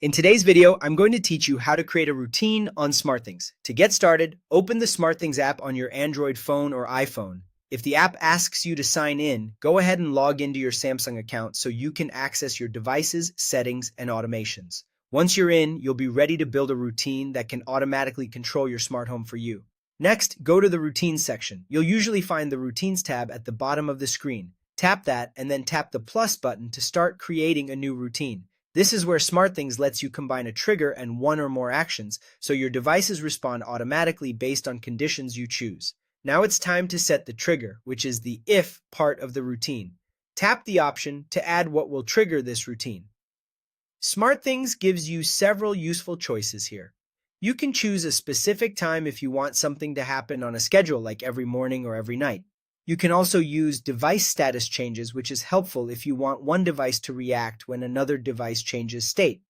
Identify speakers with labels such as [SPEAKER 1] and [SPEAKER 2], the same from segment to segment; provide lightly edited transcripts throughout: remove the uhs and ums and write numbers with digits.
[SPEAKER 1] In today's video, I'm going to teach you how to create a routine on SmartThings. To get started, open the SmartThings app on your Android phone or iPhone. If the app asks you to sign in, go ahead and log into your Samsung account so you can access your devices, settings, and automations. Once you're in, you'll be ready to build a routine that can automatically control your smart home for you. Next, go to the Routines section. You'll usually find the Routines tab at the bottom of the screen. Tap that and then tap the plus button to start creating a new routine. This is where SmartThings lets you combine a trigger and one or more actions, so your devices respond automatically based on conditions you choose. Now it's time to set the trigger, which is the if part of the routine. Tap the option to add what will trigger this routine. SmartThings gives you several useful choices here. You can choose a specific time if you want something to happen on a schedule, like every morning or every night. You can also use device status changes, which is helpful if you want one device to react when another device changes state.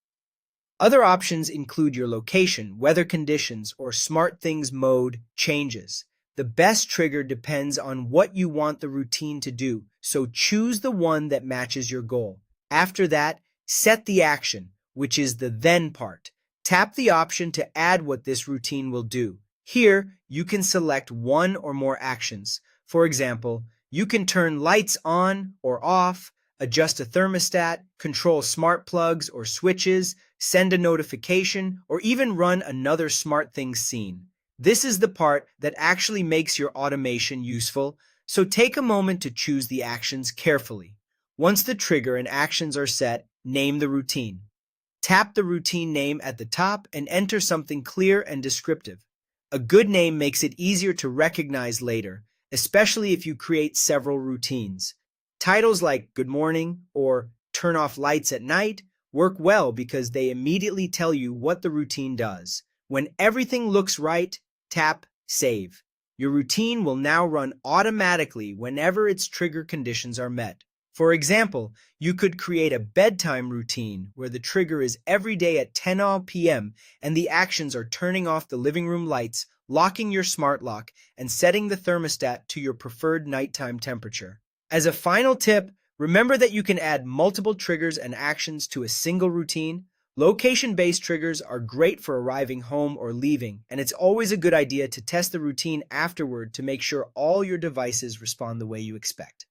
[SPEAKER 1] Other options include your location, weather conditions, or SmartThings mode changes. The best trigger depends on what you want the routine to do, so choose the one that matches your goal. After that, set the action, which is the then part. Tap the option to add what this routine will do. Here, you can select one or more actions. For example, you can turn lights on or off, adjust a thermostat, control smart plugs or switches, send a notification, or even run another SmartThings scene. This is the part that actually makes your automation useful, so take a moment to choose the actions carefully. Once the trigger and actions are set, name the routine. Tap the routine name at the top and enter something clear and descriptive. A good name makes it easier to recognize later, especially if you create several routines. Titles like Good Morning or Turn Off Lights at Night work well because they immediately tell you what the routine does. When everything looks right, tap Save. Your routine will now run automatically whenever its trigger conditions are met. For example, you could create a bedtime routine where the trigger is every day at 10 p.m. and the actions are turning off the living room lights, locking your smart lock, and setting the thermostat to your preferred nighttime temperature. As a final tip, remember that you can add multiple triggers and actions to a single routine. Location-based triggers are great for arriving home or leaving, and it's always a good idea to test the routine afterward to make sure all your devices respond the way you expect.